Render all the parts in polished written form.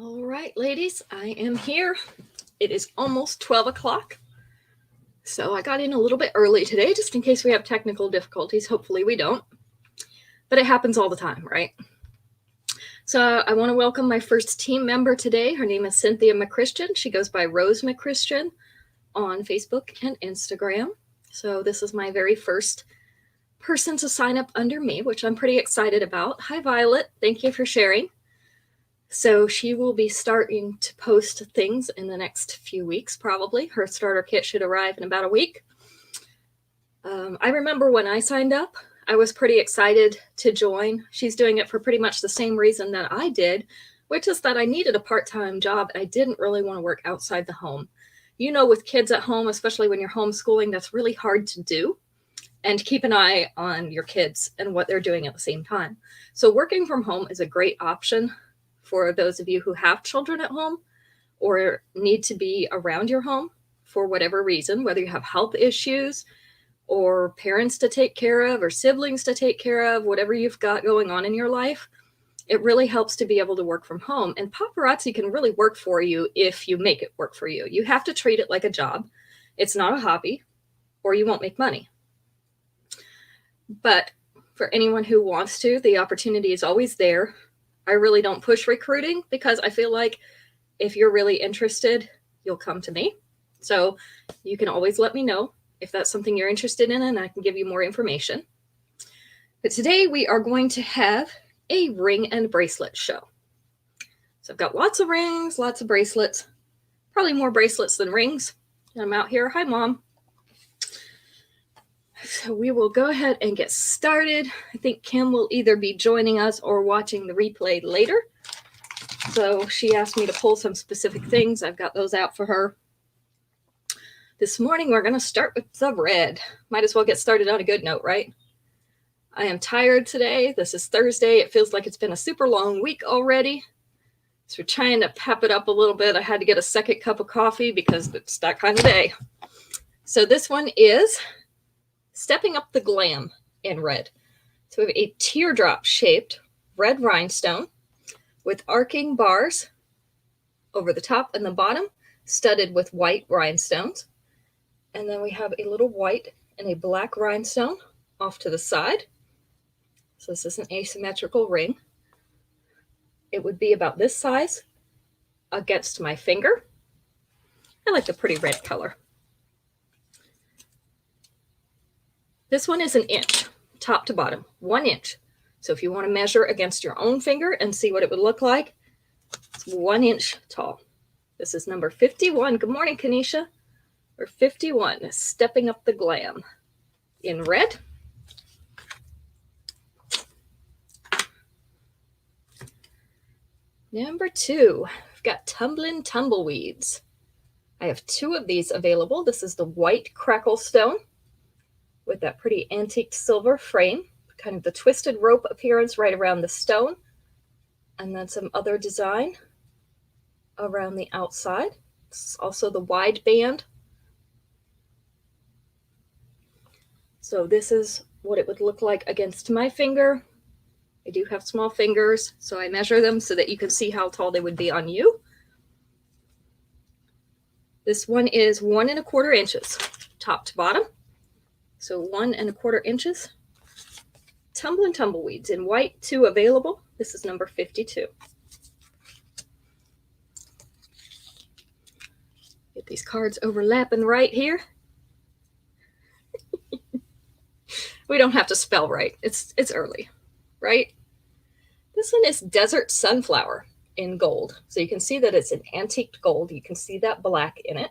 All right, ladies, I am here. It is almost 12 o'clock. So I got in a little bit early today, just in case we have technical difficulties. Hopefully we don't. But it happens all the time, right? So I want to welcome my first team member today. Her name is Cynthia McChristian. She goes by Rose McChristian on Facebook and Instagram. So this is my very first person to sign up under me, which I'm pretty excited about. Hi, Violet. Thank you for sharing. So she will be starting to post things in the next few weeks, probably. Her starter kit should arrive in about a week. I remember when I signed up, I was pretty excited to join. She's doing it for pretty much the same reason that I did, which is that I needed a part-time job. I didn't really want to work outside the home. You know, with kids at home, especially when you're homeschooling, that's really hard to do. And keep an eye on your kids and what they're doing at the same time. So working from home is a great option for those of you who have children at home or need to be around your home for whatever reason, whether you have health issues or parents to take care of or siblings to take care of, whatever you've got going on in your life, it really helps to be able to work from home. And paparazzi can really work for you if you make it work for you. You have to treat it like a job. It's not a hobby, or you won't make money. But for anyone who wants to, the opportunity is always there. I really don't push recruiting because I feel like if you're really interested, you'll come to me. So you can always let me know if that's something you're interested in, and I can give you more information. But today we are going to have a ring and bracelet show. So I've got lots of rings, lots of bracelets, probably more bracelets than rings. And I'm out here. Hi, Mom. So we will go ahead and get started. I think Kim will either be joining us or watching the replay later. So she asked me to pull some specific things. I've got those out for her. This morning, we're going to start with the red. Might as well get started on a good note, right? I am tired today. This is Thursday. It feels like it's been a super long week already. So we're trying to pep it up a little bit. I had to get a second cup of coffee because it's that kind of day. So this one is Stepping Up the Glam in red. So we have a teardrop shaped red rhinestone with arcing bars over the top and the bottom, studded with white rhinestones. And then we have a little white and a black rhinestone off to the side. So this is an asymmetrical ring. It would be about this size against my finger. I like the pretty red color. This one is an inch, top to bottom, 1 inch. So if you want to measure against your own finger and see what it would look like, it's 1 inch tall. This is number 51. Good morning, Kanisha. Or 51, Stepping Up the Glam in red. Number 2, we've got Tumbling Tumbleweeds. I have 2 of these available. This is the white crackle stone with that pretty antique silver frame, kind of the twisted rope appearance right around the stone, and then some other design around the outside. This is also the wide band. So this is what it would look like against my finger. I do have small fingers, so I measure them so that you can see how tall they would be on you. This one is 1 1/4 inches, top to bottom. So 1 1/4 inches. Tumbling Tumbleweeds in white, 2 available. This is number 52. Get these cards overlapping right here. We don't have to spell right. It's early, right? This one is Desert Sunflower in gold. So you can see that it's an antiqued gold. You can see that black in it.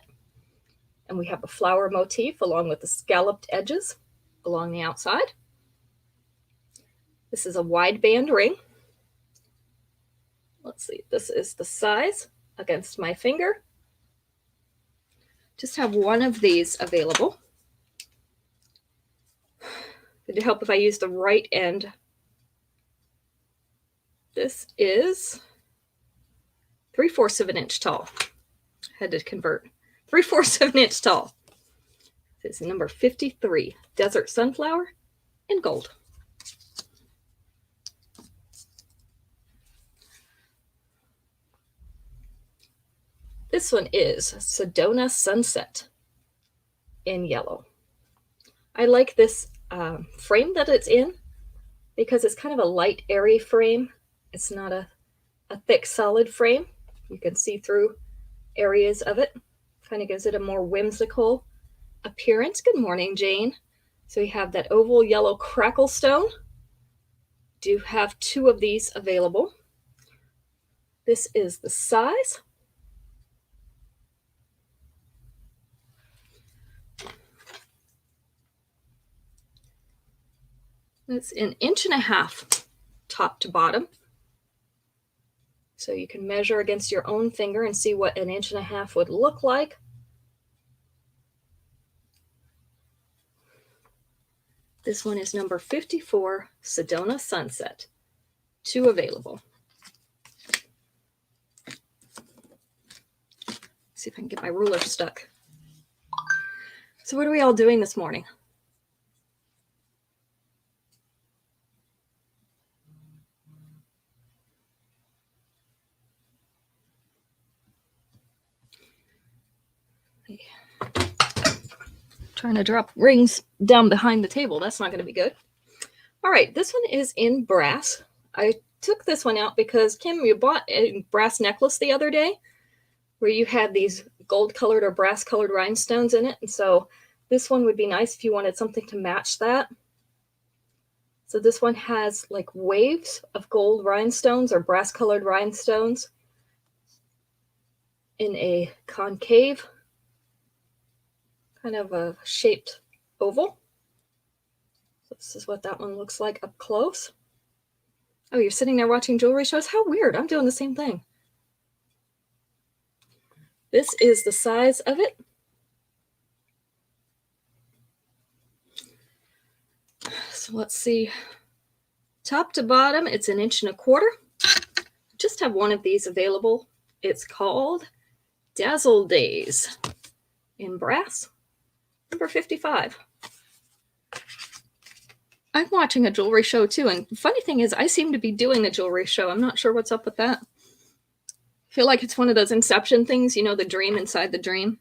And we have a flower motif along with the scalloped edges along the outside. This is a wide band ring. Let's see, this is the size against my finger. Just have 1 of these available. Would it help if I use the right end? This is 3/4 of an inch tall. Had to convert. 3/4 of an inch tall. This is number 53, Desert Sunflower in gold. This one is Sedona Sunset in yellow. I like this frame that it's in because it's kind of a light, airy frame. It's not a thick, solid frame. You can see through areas of it. Kind of gives it a more whimsical appearance. Good morning, Jane. So we have that oval yellow crackle stone. Do have 2 of these available. This is the size. It's an 1.5 inches top to bottom. So you can measure against your own finger and see what an 1.5 inches would look like. This one is number 54, Sedona Sunset. 2 available. See if I can get my ruler stuck. So what are we all doing this morning? Trying to drop rings down behind the table. That's not going to be good. All right, this one is in brass. I took this one out because, Kim, you bought a brass necklace the other day where you had these gold-colored or brass-colored rhinestones in it. And so this one would be nice if you wanted something to match that. So this one has like waves of gold rhinestones or brass-colored rhinestones in a concave kind of a shaped oval. So this is what that one looks like up close. Oh, you're sitting there watching jewelry shows? How weird. I'm doing the same thing. This is the size of it. So let's see. Top to bottom, it's 1.25 inches. Just have one of these available. It's called Dazzle Days in brass. Number 55. I'm watching a jewelry show too, and the funny thing is I seem to be doing the jewelry show. I'm not sure what's up with that. I feel like it's one of those Inception things, you know, the dream inside the dream.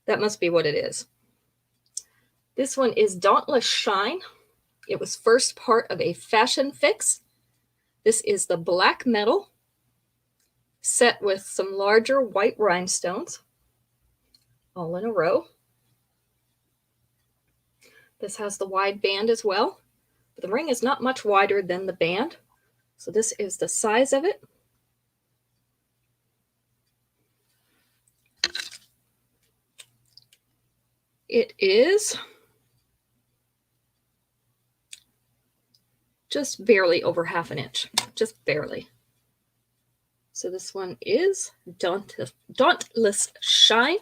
That must be what it is. This one is Dauntless Shine. It was first part of a fashion fix. This is the black metal set with some larger white rhinestones, all in a row. This has the wide band as well, but the ring is not much wider than the band. So this is the size of it. It is just barely over 1/2 inch, just barely. So this one is Dauntless Shine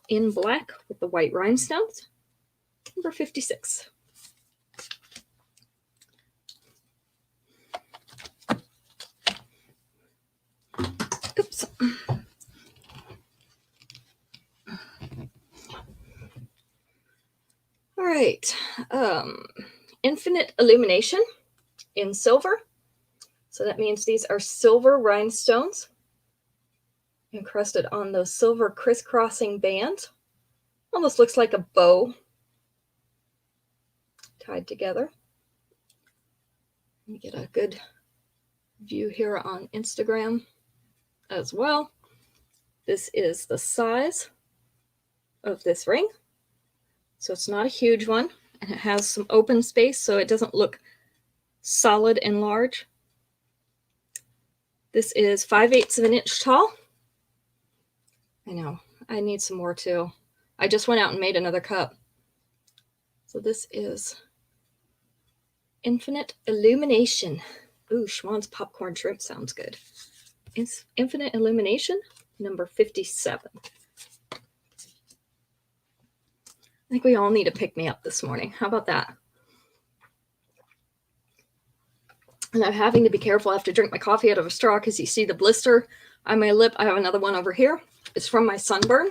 in black with the white rhinestones. Number 56. Oops. All right. Infinite Illumination in silver. So that means these are silver rhinestones encrusted on those silver crisscrossing bands. Almost looks like a bow tied together. Let me get a good view here on Instagram as well. This is the size of this ring. So it's not a huge one, and it has some open space so it doesn't look solid and large. This is 5/8 of an inch tall. I know, I need some more too. I just went out and made another cup. So this is Infinite Illumination. Ooh, Schwann's popcorn shrimp sounds good. It's Infinite Illumination, number 57. I think we all need to pick me up this morning. How about that? And I'm having to be careful. I have to drink my coffee out of a straw because you see the blister on my lip. I have another one over here. It's from my sunburn.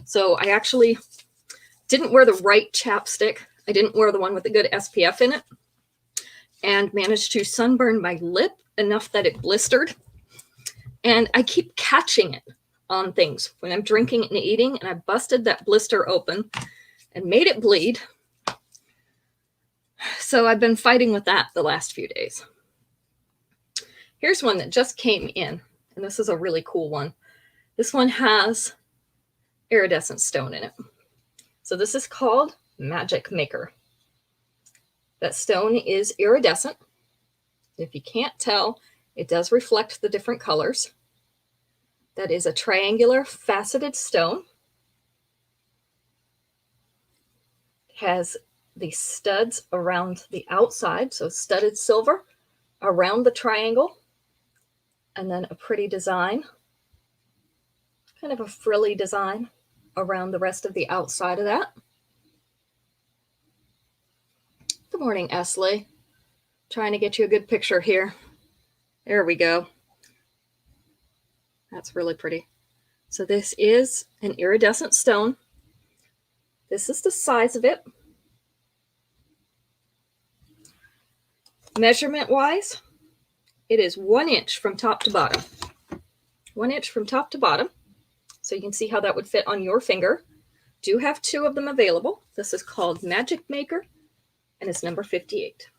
So I actually didn't wear the right chapstick. I didn't wear the one with the good SPF in it, and managed to sunburn my lip enough that it blistered. And I keep catching it on things when I'm drinking and eating, and I busted that blister open and made it bleed. So I've been fighting with that the last few days. Here's one that just came in, and this is a really cool one. This one has iridescent stone in it. So this is called Magic Maker. That stone is iridescent. If you can't tell, it does reflect the different colors. That is a triangular faceted stone. It has the studs around the outside, so studded silver around the triangle, and then a pretty design, kind of a frilly design around the rest of the outside of that. Good morning, Esley. Trying to get you a good picture here. There we go. That's really pretty. So this is an iridescent stone. This is the size of it. Measurement wise, it is 1 inch from top to bottom. 1 inch from top to bottom. So you can see how that would fit on your finger. Do have 2 of them available. This is called Magic Maker, and it's number 58.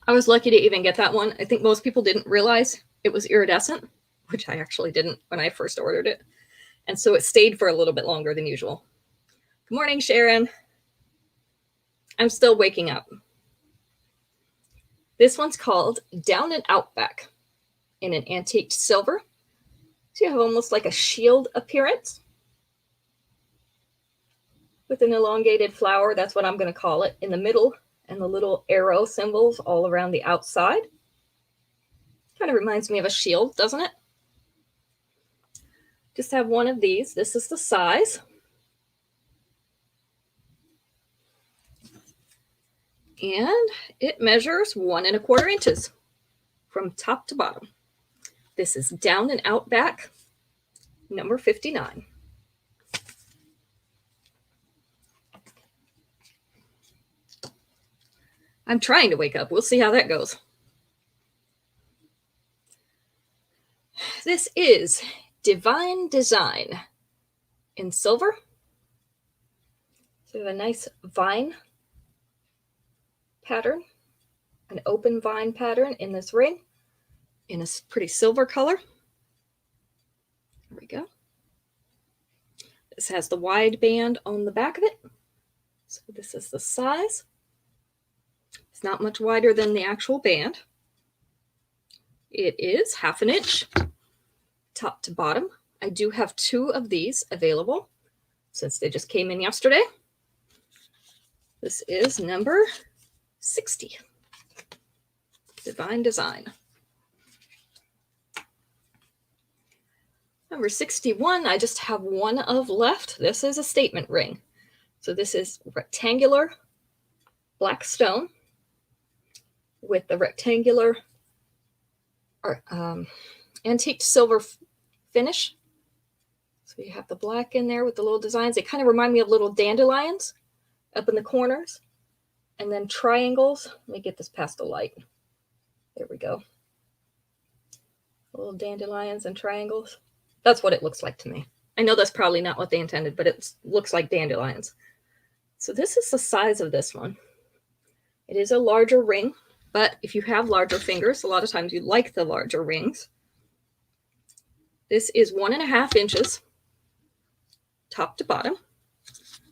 I was lucky to even get that one. I think most people didn't realize it was iridescent, which I actually didn't when I first ordered it. And so it stayed for a little bit longer than usual. Good morning, Sharon. I'm still waking up. This one's called Down and Outback in an antique silver. So you have almost like a shield appearance with an elongated flower. That's what I'm going to call it in the middle, and the little arrow symbols all around the outside. Kind of reminds me of a shield, doesn't it? Just have one of these. This is the size. And it measures 1 1/4 inches from top to bottom. This is Down and Outback, number 59. I'm trying to wake up. We'll see how that goes. This is Divine Design in silver. So we have a nice vine pattern, an open vine pattern in this ring in a pretty silver color. There we go. This has the wide band on the back of it. So this is the size. It's not much wider than the actual band. It is 1/2 inch top to bottom. I do have 2 of these available since they just came in yesterday. This is number 60. Divine Design. Number 61, I just have 1 of left. This is a statement ring. So this is rectangular black stone with the rectangular antique silver finish. So you have the black in there with the little designs. They kind of remind me of little dandelions up in the corners. And then triangles. Let me get this past the light. There we go. Little dandelions and triangles. That's what it looks like to me. I know that's probably not what they intended, but it looks like dandelions. So this is the size of this one. It is a larger ring, but if you have larger fingers, a lot of times you like the larger rings. This is 1 1/2 inches top to bottom.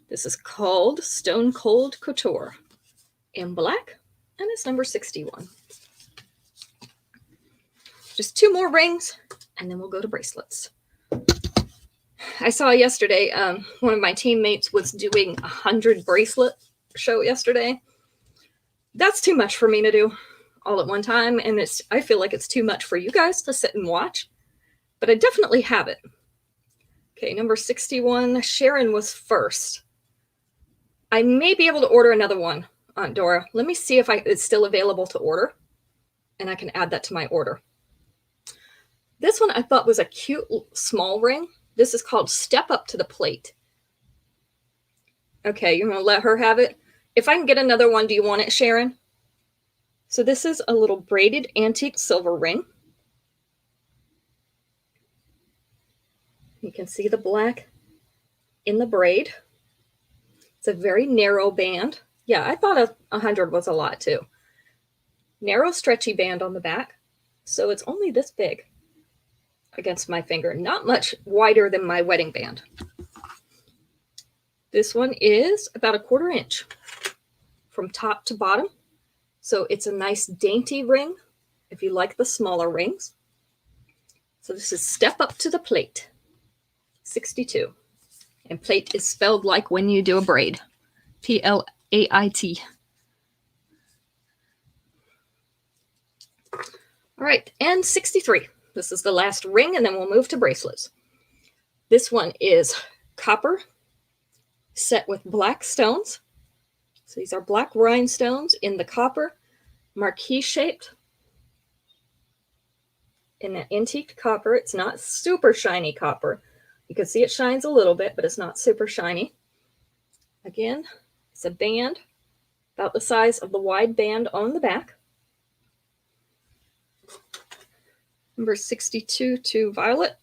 This is called Stone Cold Couture in black, and it's number 61. Just 2 more rings, and then we'll go to bracelets. I saw yesterday, one of my teammates was doing 100 bracelet show yesterday. That's too much for me to do all at one time, and I feel like it's too much for you guys to sit and watch, but I definitely have it. Okay, number 61, Sharon was first. I may be able to order another one, Aunt Dora. Let me see if it's still available to order, and I can add that to my order. This one I thought was a cute small ring. This is called Step Up to the Plate. Okay, you're going to let her have it? If I can get another one, do you want it, Sharon? So this is a little braided antique silver ring. You can see the black in the braid. It's a very narrow band. Yeah, I thought 100 was a lot too. Narrow stretchy band on the back. So it's only this big against my finger, not much wider than my wedding band. This one is about 1/4 inch from top to bottom. So it's a nice dainty ring if you like the smaller rings. So this is Step Up to the Plait, 62. And plait is spelled like when you do a braid, Plait. All right, and 63. This is the last ring, and then we'll move to bracelets. This one is copper set with black stones. So these are black rhinestones in the copper, marquise shaped. In that antique copper, it's not super shiny copper. You can see it shines a little bit, but it's not super shiny. Again, it's a band about the size of the wide band on the back. Number 62 to violet.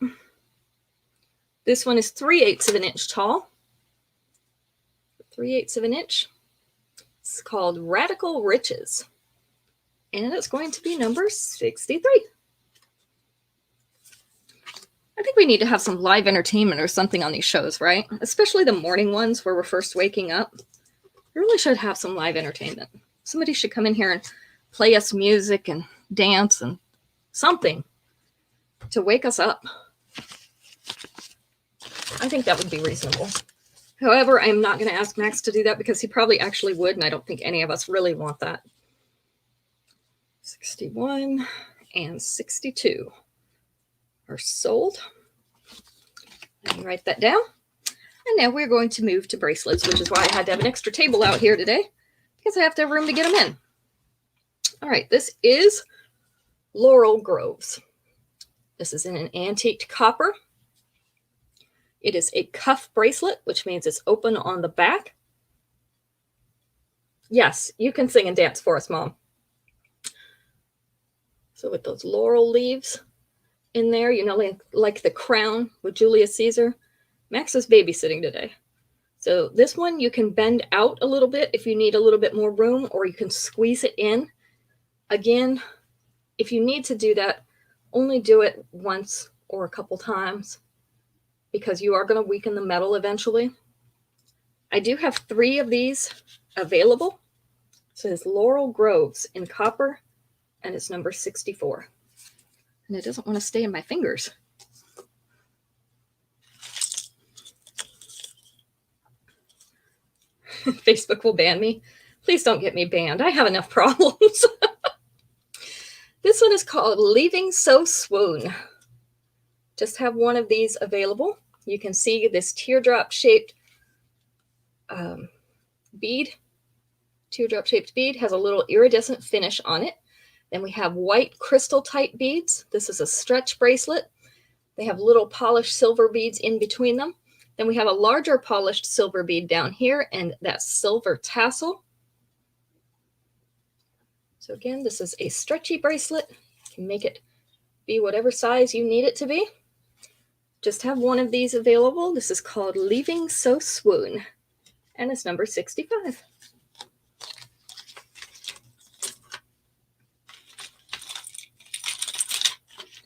This one is 3/8 of an inch tall. 3/8 of an inch. It's called Radical Riches. And it's going to be number 63. I think we need to have some live entertainment or something on these shows, right? Especially the morning ones where we're first waking up. We really should have some live entertainment. Somebody should come in here and play us music and dance and something to wake us up. I think that would be reasonable. However, I am not going to ask Max to do that because he probably actually would, and I don't think any of us really want that. 61 and 62 are sold. Let me write that down. And now we're going to move to bracelets, which is why I had to have an extra table out here today, because I have to have room to get them in. All right, this is Laurel Groves. This is in an antique copper. It is a cuff bracelet, which means it's open on the back. Yes, you can sing and dance for us, Mom. So with those laurel leaves in there, you know, like the crown with Julius Caesar. Max is babysitting today. So this one you can bend out a little bit if you need a little bit more room, or you can squeeze it in. Again, if you need to do that, only do it once or a couple times, because you are going to weaken the metal eventually. I do have 3 of these available. So it's Laurel Groves in copper, and it's number 64. And it doesn't want to stay in my fingers. Facebook will ban me. Please don't get me banned. I have enough problems. This one is called Leaving So Swoon. Just have one of these available. You can see this teardrop shaped bead. Teardrop shaped bead has a little iridescent finish on it. Then we have white crystal type beads. This is a stretch bracelet. They have little polished silver beads in between them. Then we have a larger polished silver bead down here and that silver tassel. So again, this is a stretchy bracelet. You can make it be whatever size you need it to be. Just have one of these available. This is called Leaving So Swoon, and it's number 65.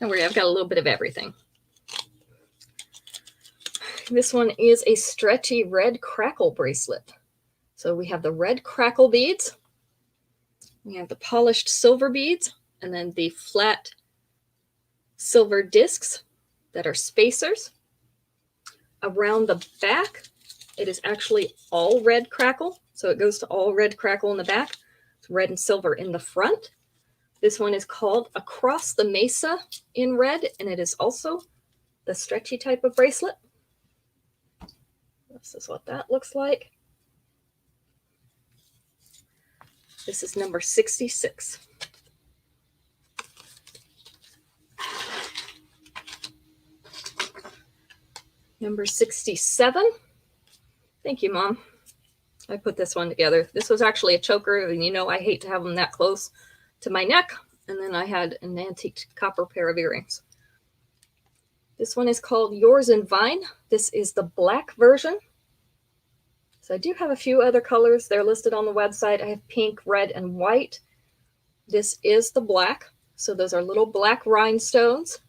Don't worry, I've got a little bit of everything. This one is a stretchy red crackle bracelet. So we have the red crackle beads. We have the polished silver beads, and then the flat silver discs that are spacers. Around the back, it is actually all red crackle. So it goes to all red crackle in the back. It's red and silver in the front. This one is called Across the Mesa in red, and it is also the stretchy type of bracelet. This is what that looks like. This is number 66. Number 67. Thank you, Mom. I put this one together. This was actually a choker, and you know I hate to have them that close to my neck, and then I had an antique copper pair of earrings. This one is called Yours in Vine. This is the black version. So I do have a few other colors. They're listed on the website. I have pink, red, and white. This is the black. So those are little black rhinestones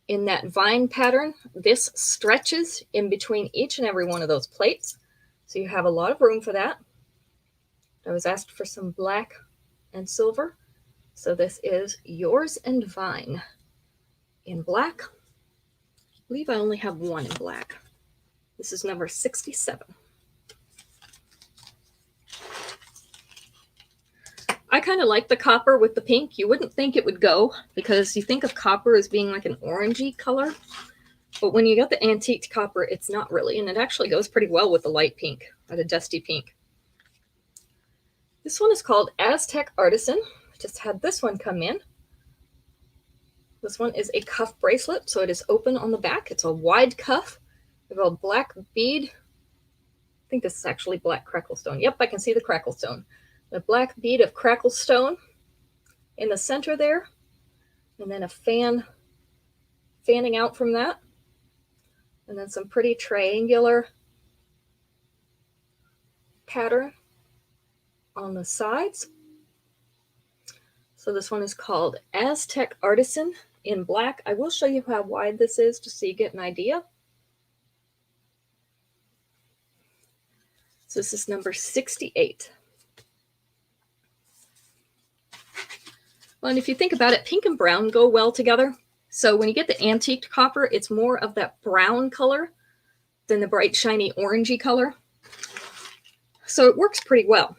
in that vine pattern. This stretches in between each and every one of those plates. So you have a lot of room for that. I was asked for some black and silver. So this is Yours in Vine in black. I believe I only have one in black. This is number 67. I kind of like the copper with the pink. You wouldn't think it would go because you think of copper as being like an orangey color. But when you get the antique copper, it's not really. And it actually goes pretty well with the light pink or the dusty pink. This one is called Aztec Artisan. I just had this one come in. This one is a cuff bracelet, so it is open on the back. It's a wide cuff with a black bead. I think this is actually black crackle stone. Yep, I can see the crackle stone. A black bead of crackle stone in the center there, and then a fanning out from that, and then some pretty triangular pattern on the sides. So this one is called Aztec Artisan in black. I will show you how wide this is just so you get an idea. So this is number 68. Well, and if you think about it, pink and brown go well together. So when you get the antique copper, it's more of that brown color than the bright, shiny, orangey color. So it works pretty well.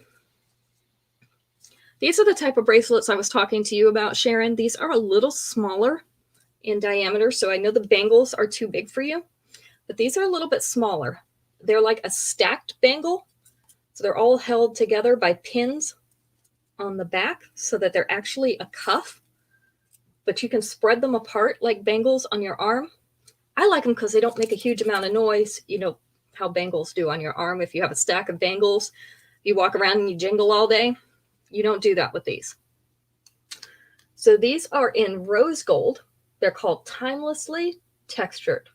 These are the type of bracelets I was talking to you about, Sharon. These are a little smaller in diameter, so I know the bangles are too big for you, but these are a little bit smaller. They're like a stacked bangle, so they're all held together by pins on the back so that they're actually a cuff, but you can spread them apart like bangles on your arm. I like them because they don't make a huge amount of noise. You know how bangles do on your arm. If you have a stack of bangles, you walk around and you jingle all day. You don't do that with these. So these are in rose gold. They're called timelessly textured.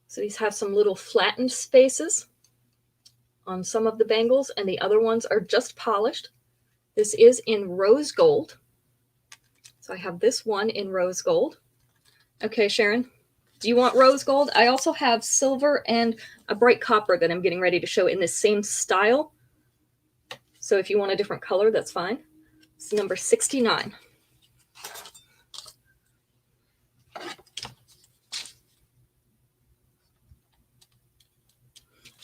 So these have some little flattened spaces on some of the bangles, and the other ones are just polished. This is in rose gold. So I have this one in rose gold. Okay, Sharon, do you want rose gold? I also have silver and a bright copper that I'm getting ready to show in this same style. So if you want a different color, that's fine. It's number 69.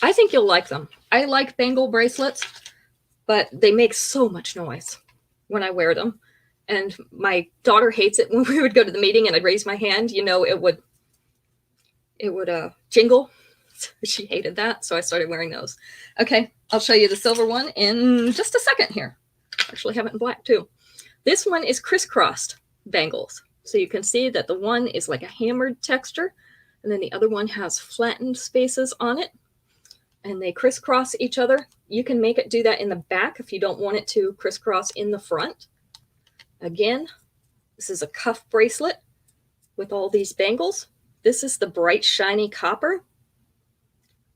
I think you'll like them. I like bangle bracelets, but they make so much noise when I wear them. And my daughter hates it when we would go to the meeting and I'd raise my hand, you know, it would jingle. She hated that, so I started wearing those. Okay, I'll show you the silver one in just a second here. Actually have it in black too. This one is crisscrossed bangles. So you can see that the one is like a hammered texture, and then the other one has flattened spaces on it, and they crisscross each other. You can make it do that in the back if you don't want it to crisscross in the front. Again, this is a cuff bracelet with all these bangles. This is the bright, shiny copper.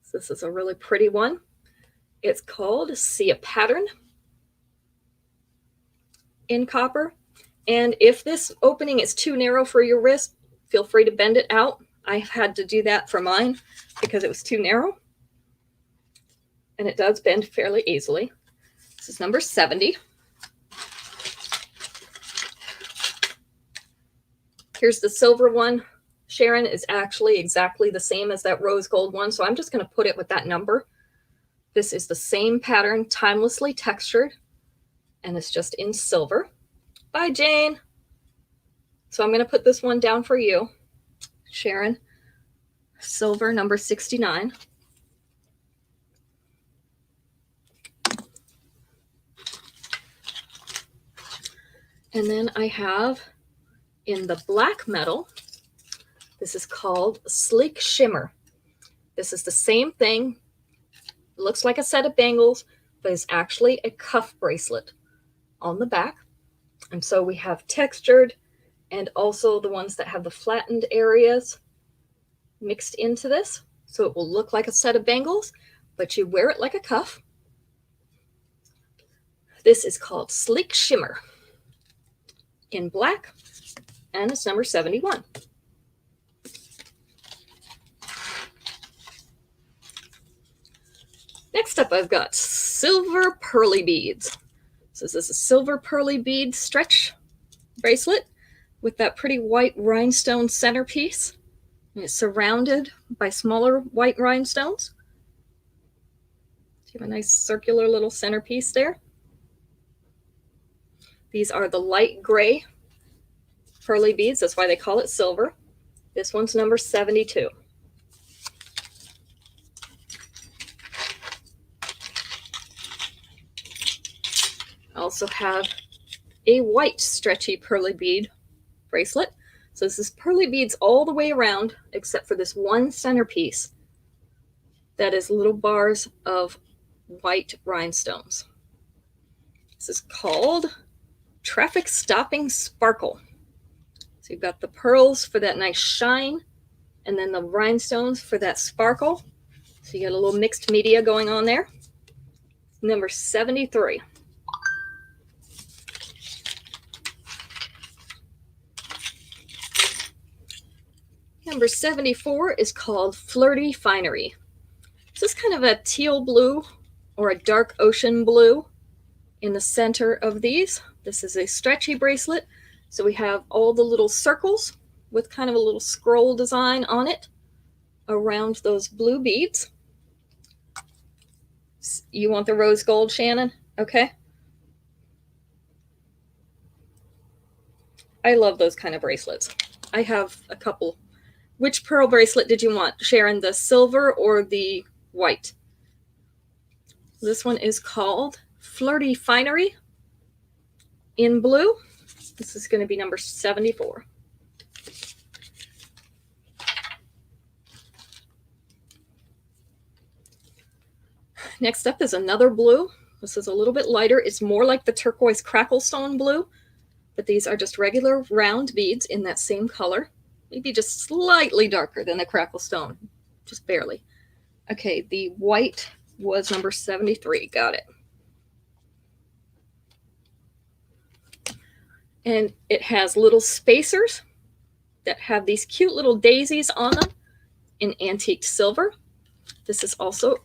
So this is a really pretty one. It's called See a Pattern in copper. And if this opening is too narrow for your wrist, feel free to bend it out. I've had to do that for mine because it was too narrow. And it does bend fairly easily. This is number 70. Here's the silver one. Sharon is actually exactly the same as that rose gold one, so I'm just going to put it with that number. This is the same pattern, timelessly textured, and it's just in silver. Bye, Jane. So I'm going to put this one down for you, Sharon. Silver, number 69. And then I have in the black metal, this is called Sleek Shimmer. This is the same thing. It looks like a set of bangles, but it's actually a cuff bracelet on the back. And so we have textured and also the ones that have the flattened areas mixed into this. So it will look like a set of bangles, but you wear it like a cuff. This is called Sleek Shimmer in black, and it's number 71. Next up, I've got silver pearly beads. So this is a silver pearly bead stretch bracelet with that pretty white rhinestone centerpiece. And it's surrounded by smaller white rhinestones. So you have a nice circular little centerpiece there. These are the light gray pearly beads. That's why they call it silver. This one's number 72. I also have a white stretchy pearly bead bracelet. So this is pearly beads all the way around except for this one centerpiece that is little bars of white rhinestones. This is called Traffic Stopping Sparkle. So you've got the pearls for that nice shine and then the rhinestones for that sparkle. So you got a little mixed media going on there. Number 73. Number 74 is called Flirty Finery. This is kind of a teal blue or a dark ocean blue in the center of these. This is a stretchy bracelet. So we have all the little circles with kind of a little scroll design on it around those blue beads. You want the rose gold, Shannon? Okay. I love those kind of bracelets. I have a couple. Which pearl bracelet did you want, Sharon? The silver or the white? This one is called Flirty Finery in blue. This is going to be number 74. Next up is another blue. This is a little bit lighter. It's more like the turquoise cracklestone blue, but these are just regular round beads in that same color. Maybe just slightly darker than the cracklestone, just barely. Okay, the white was number 73. Got it. And it has little spacers that have these cute little daisies on them in antique silver. This is also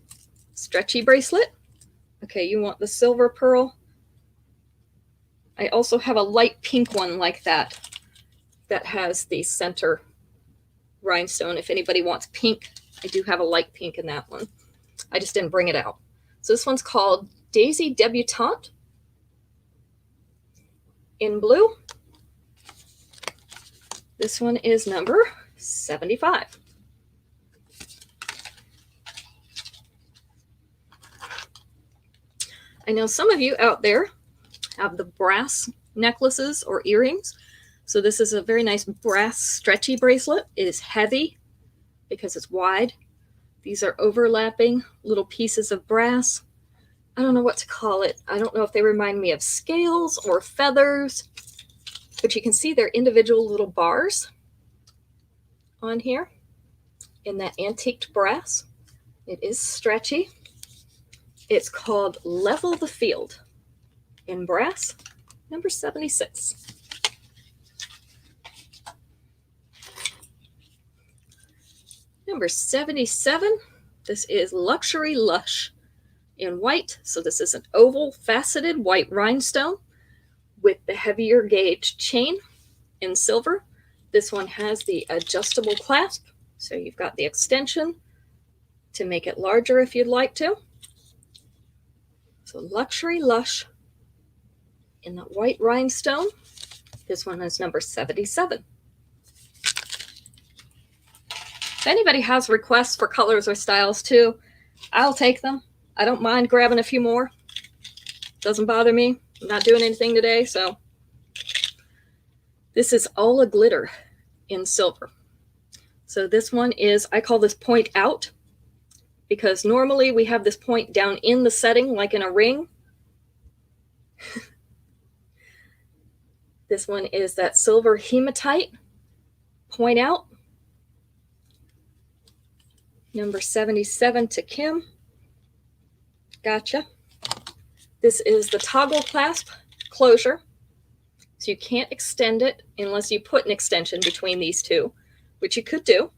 stretchy bracelet. Okay, you want the silver pearl. I also have a light pink one like that has the center rhinestone. If anybody wants pink, I do have a light pink in that one. I just didn't bring it out. So this one's called Daisy Debutante in blue. This one is number 75. I know some of you out there have the brass necklaces or earrings. So this is a very nice brass stretchy bracelet. It is heavy because it's wide. These are overlapping little pieces of brass. I don't know what to call it. I don't know if they remind me of scales or feathers, but you can see they're individual little bars on here in that antiqued brass. It is stretchy. It's called Level the Field in brass, number 76. Number 77, this is Luxury Lush in white. So this is an oval faceted white rhinestone with the heavier gauge chain in silver. This one has the adjustable clasp. So you've got the extension to make it larger if you'd like to. So Luxury Lush in the white rhinestone. This one is number 77. If anybody has requests for colors or styles too, I'll take them. I don't mind grabbing a few more. Doesn't bother me. I'm not doing anything today, so. This is all a glitter in silver. So this one is, I call this point out, because normally we have this point down in the setting, like in a ring. This one is that silver hematite point out. Number 77 to Kim. Gotcha. This is the toggle clasp closure. So you can't extend it unless you put an extension between these two, which you could do.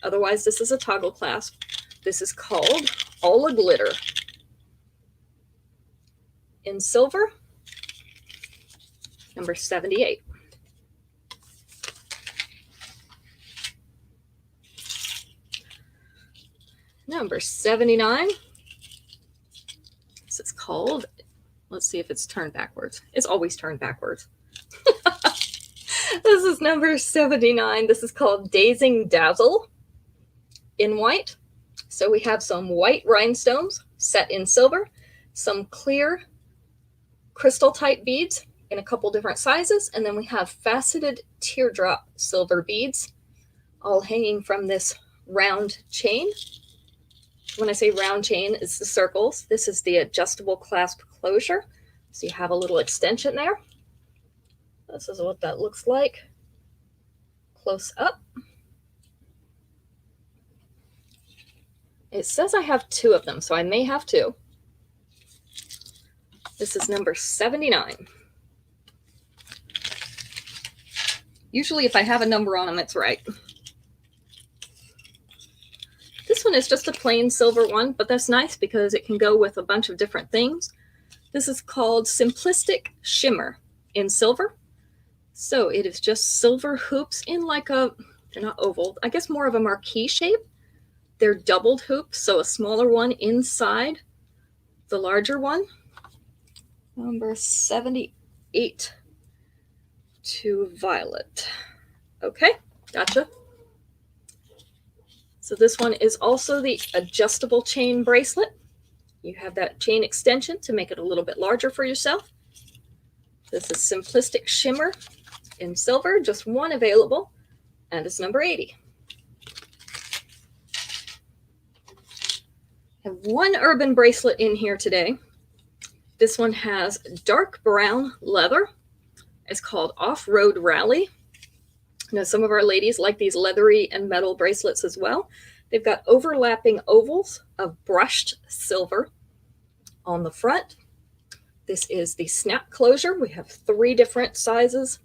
Otherwise, this is a toggle clasp. This is called All a Glitter. In silver, number 78. Number 79. This is called, let's see if it's turned backwards. It's always turned backwards. This is number 79. This is called Dazing Dazzle in white. So we have some white rhinestones set in silver, some clear crystal type beads in a couple different sizes, and then we have faceted teardrop silver beads all hanging from this round chain. When I say round chain, it's the circles. This is the adjustable clasp closure. So you have a little extension there. This is what that looks like close up. It says I have two of them, so I may have two. This is number 79. Usually if I have a number on them, it's right. This one is just a plain silver one, but that's nice because it can go with a bunch of different things. This is called Simplistic Shimmer in silver. So it is just silver hoops in like a, they're not oval, I guess more of a marquee shape. They're doubled hoops, so a smaller one inside the larger one. Number 78 to Violet. Okay, gotcha. So this one is also the adjustable chain bracelet. You have that chain extension to make it a little bit larger for yourself. This is Simplistic Shimmer in silver, just one available, and it's number 80. I have one urban bracelet in here today. This one has dark brown leather. It's called Off-Road Rally. Now, some of our ladies like these leathery and metal bracelets as well. They've got overlapping ovals of brushed silver on the front. This is the snap closure. We have 3 different sizes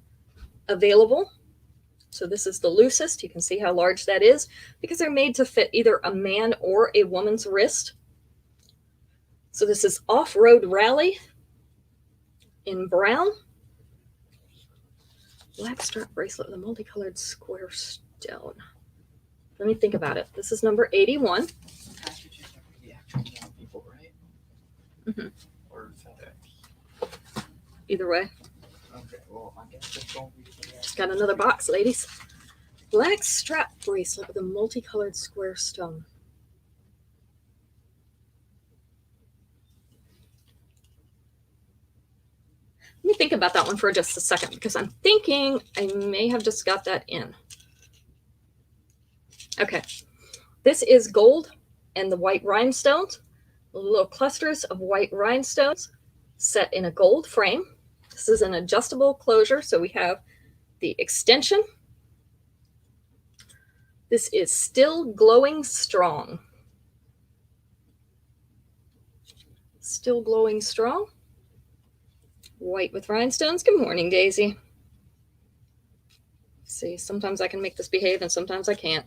available. So this is the loosest. You can see how large that is because they're made to fit either a man or a woman's wrist. So this is Off-Road Rally in brown. Black strap bracelet with a multicolored square stone. Let me think about it. This is number 81. Mm-hmm. Either way. Okay, well, I guess it's going to be Just got another box, ladies. Black strap bracelet with a multicolored square stone. Let me think about that one for just a second because I'm thinking I may have just got that in. Okay, this is gold and the white rhinestones, little clusters of white rhinestones set in a gold frame. This is an adjustable closure, so we have the extension. This is Still Glowing Strong. Still Glowing Strong. White with rhinestones. Good morning, Daisy. See, sometimes I can make this behave and sometimes I can't.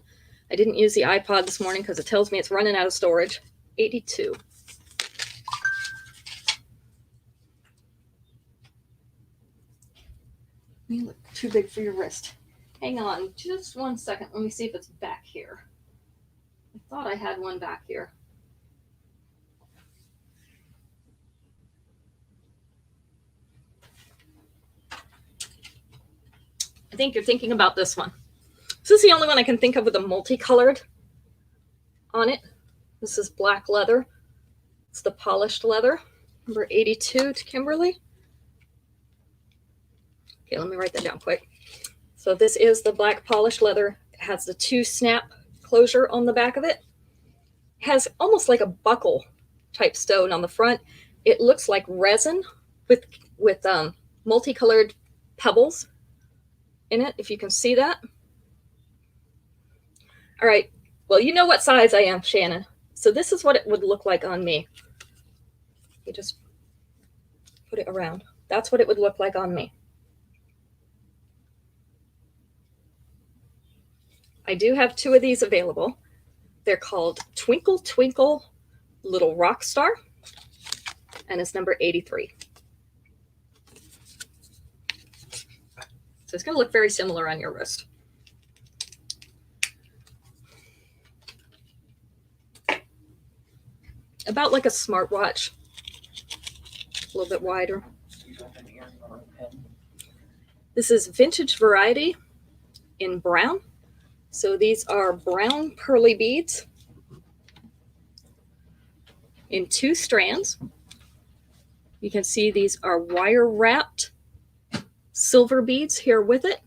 I didn't use the iPod this morning because it tells me it's running out of storage. 82. You look too big for your wrist. Hang on just one second. Let me see if it's back here. I thought I had one back here. I think you're thinking about this one. This is the only one I can think of with a multicolored on it. This is black leather. It's the polished leather. Number 82 to Kimberly. Okay, let me write that down quick. So this is the black polished leather. It has the 2 snap closure on the back of it. It has almost like a buckle type stone on the front. It looks like resin with multicolored pebbles in it, if you can see that. All right, well, you know what size I am, Shannon. So this is what it would look like on me. You just put it around. That's what it would look like on me. I do have 2 of these available. They're called Twinkle Twinkle Little Rock Star, and it's number 83. So it's going to look very similar on your wrist. About like a smartwatch, a little bit wider. This is vintage variety in brown. So these are brown pearly beads in 2 strands. You can see these are wire wrapped silver beads here with it.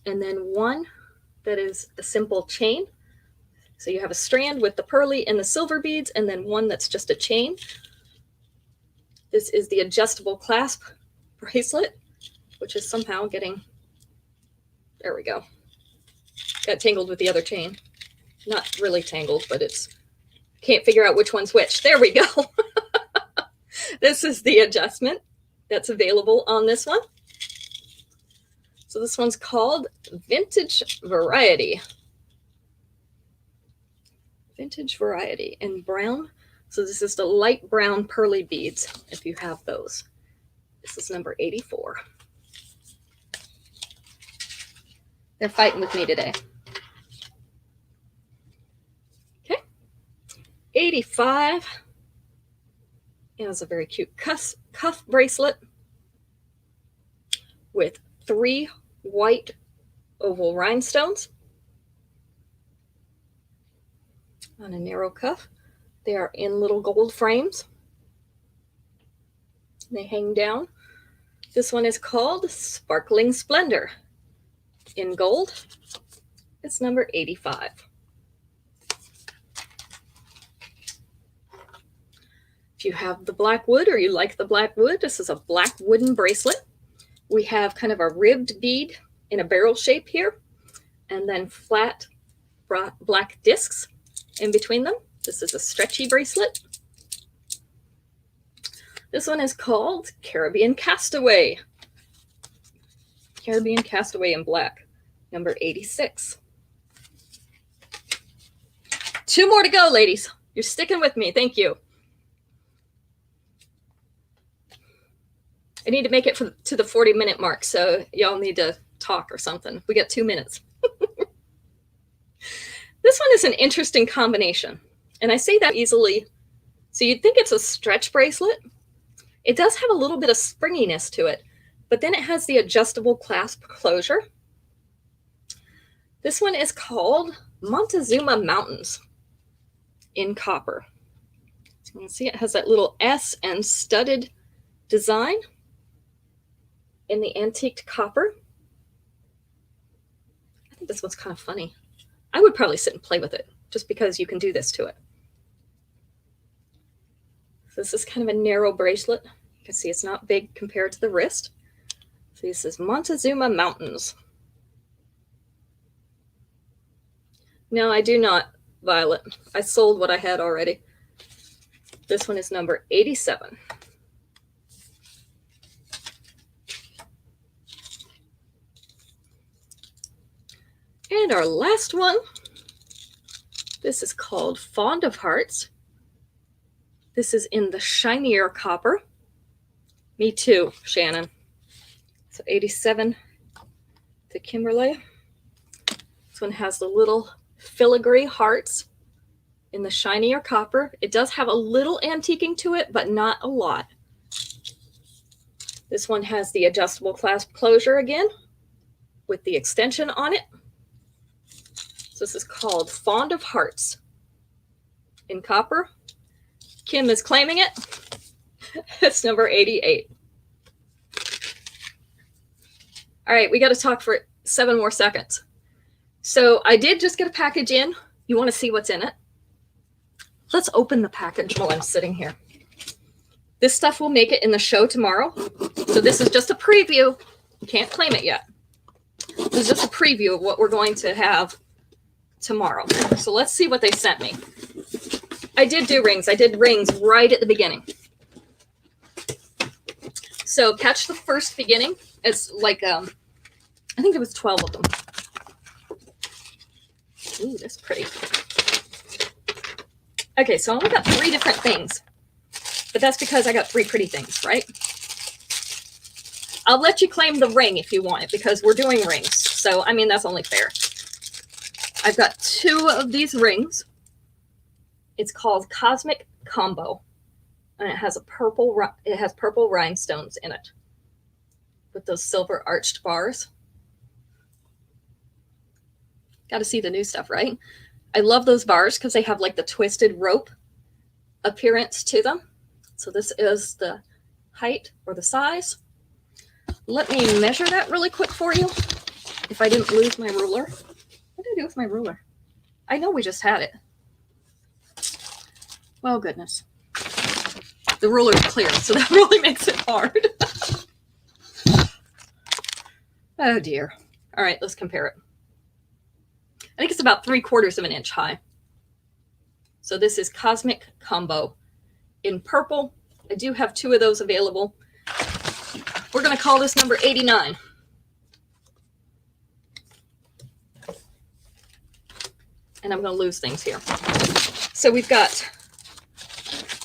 And then one that is a simple chain. So you have a strand with the pearly and the silver beads, and then one that's just a chain. This is the adjustable clasp bracelet, which is somehow getting, there we go. Got tangled with the other chain. Not really tangled, but it's, can't figure out which one's which. There we go. This is the adjustment that's available on this one. So this one's called Vintage Variety. Vintage Variety in brown. So this is the light brown pearly beads, if you have those. This is number 84. They're fighting with me today. Okay. 85. It has a very cute cuff bracelet with 3 white oval rhinestones on a narrow cuff. They are in little gold frames. They hang down. This one is called Sparkling Splendor in gold. It's number 85. If you have the black wood or you like the black wood, this is a black wooden bracelet. We have kind of a ribbed bead in a barrel shape here, and then flat black discs in between them. This is a stretchy bracelet. This one is called Caribbean Castaway. Caribbean Castaway in black, number 86. 2 more to go, ladies. You're sticking with me. Thank you. I need to make it to the 40-minute mark, so y'all need to talk or something. We got 2 minutes. This one is an interesting combination, and I say that easily. So you'd think it's a stretch bracelet. It does have a little bit of springiness to it, but then it has the adjustable clasp closure. This one is called Montezuma Mountains in copper. So you can see it has that little S and studded design in the antiqued copper. I think this one's kind of funny. I would probably sit and play with it just because you can do this to it. So this is kind of a narrow bracelet. You can see it's not big compared to the wrist. So this is Montezuma Mountains. No, I do not, Violet. I sold what I had already. This one is number 87. And our last one, this is called Fond of Hearts. This is in the shinier copper. Me too, Shannon. So 87 to Kimberly. This one has the little filigree hearts in the shinier copper. It does have a little antiquing to it, but not a lot. This one has the adjustable clasp closure again with the extension on it. So this is called Fond of Hearts in copper. Kim is claiming it. It's number 88. All right, we got to talk for 7 more seconds. So I did just get a package in. You want to see what's in it? Let's open the package while I'm sitting here. This stuff will make it in the show tomorrow. So this is just a preview. You can't claim it yet. This is just a preview of what we're going to have tomorrow. So let's see what they sent me. I did do rings. I did rings right at the beginning. So catch the first beginning. It's like, I think there was 12 of them. Ooh, that's pretty. Okay, so I only got 3 different things. But that's because I got 3 pretty things, right? I'll let you claim the ring if you want it because we're doing rings. So, I mean, that's only fair. I've got 2 of these rings. It's called Cosmic Combo. And it has purple rhinestones in it with those silver arched bars. Got to see the new stuff, right? I love those bars because they have like the twisted rope appearance to them. So this is the height or the size. Let me measure that really quick for you. If I didn't lose my ruler. What did I do with my ruler? I know we just had it. Well, goodness. The ruler's clear, so that really makes it hard. Oh dear. All right, let's compare it. I think it's about 3/4 of an inch high. So this is Cosmic Combo in purple. I do have 2 of those available. We're going to call this number 89. And I'm going to lose things here. So we've got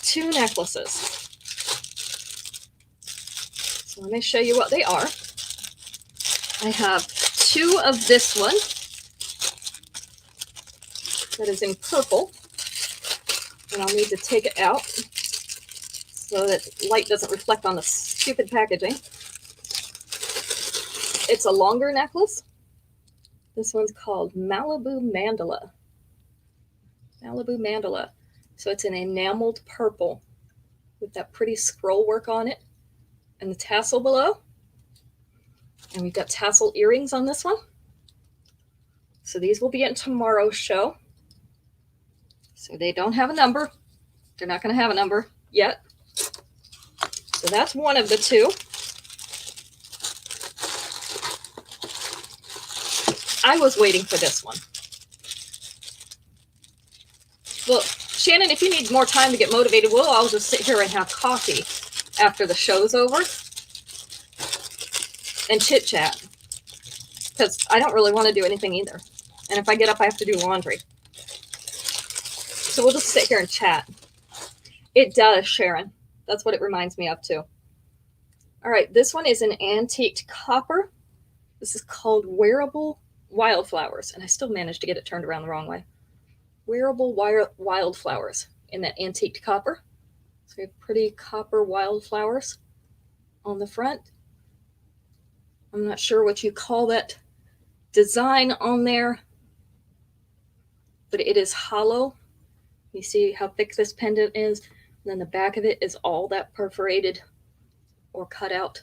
2 necklaces. So let me show you what they are. I have 2 of this one that is in purple. And I'll need to take it out so that light doesn't reflect on the stupid packaging. It's a longer necklace. This one's called Malibu Mandala. Malibu Mandala. So it's an enameled purple with that pretty scroll work on it and the tassel below. And we've got tassel earrings on this one. So these will be in tomorrow's show. So they don't have a number. They're not going to have a number yet. So that's one of the 2. I was waiting for this one. Well, Shannon, if you need more time to get motivated, we'll all just sit here and have coffee after the show's over and chit chat. Because I don't really want to do anything either. And if I get up, I have to do laundry. So we'll just sit here and chat. It does, Sharon. That's what it reminds me of too. All right, this one is an antiqued copper. This is called Wearable Wildflowers. And I still managed to get it turned around the wrong way. Wearable wildflowers in that antiqued copper. So we have pretty copper wildflowers on the front. I'm not sure what you call that design on there, but it is hollow. You see how thick this pendant is? And then the back of it is all that perforated or cut out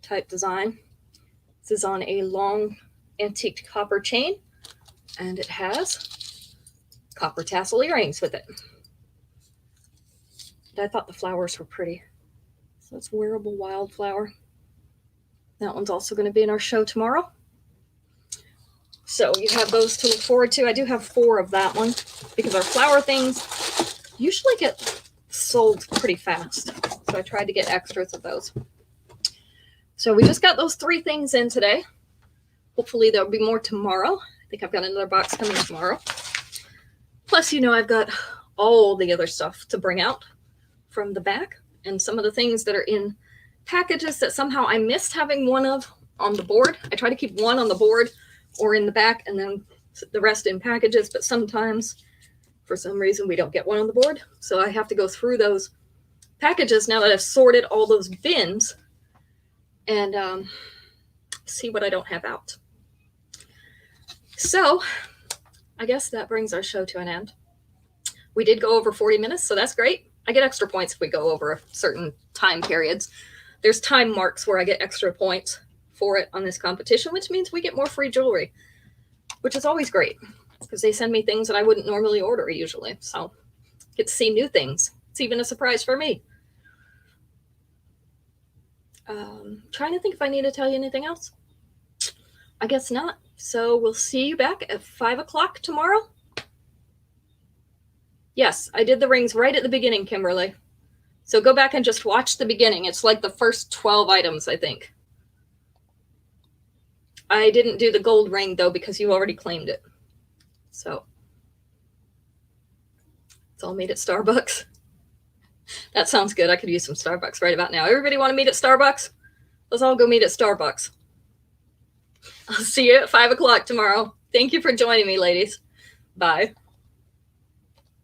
type design. This is on a long antiqued copper chain, and it has copper tassel earrings with it. And I thought the flowers were pretty. So it's Wearable Wildflower. That one's also going to be in our show tomorrow. So you have those to look forward to. I do have 4 of that one because our flower things usually get sold pretty fast. So I tried to get extras of those. So we just got those 3 things in today. Hopefully there'll be more tomorrow. I think I've got another box coming tomorrow. Plus, you know, I've got all the other stuff to bring out from the back and some of the things that are in packages that somehow I missed having one of on the board. I try to keep one on the board or in the back and then the rest in packages, but sometimes for some reason we don't get one on the board. So I have to go through those packages now that I've sorted all those bins and see what I don't have out. So I guess that brings our show to an end. We did go over 40 minutes, so that's great. I get extra points if we go over certain time periods. There's time marks where I get extra points for it on this competition, which means we get more free jewelry, which is always great because they send me things that I wouldn't normally order usually. So get to see new things. It's even a surprise for me. Trying to think if I need to tell you anything else. I guess not. So we'll see you back at 5 o'clock tomorrow. Yes, I did the rings right at the beginning, Kimberly. So go back and just watch the beginning. It's like the first 12 items, I think. I didn't do the gold ring, though, because you already claimed it. So it's all made at Starbucks. That sounds good. I could use some Starbucks right about now. Everybody want to meet at Starbucks? Let's all go meet at Starbucks. I'll see you at 5 o'clock tomorrow. Thank you for joining me, ladies. Bye.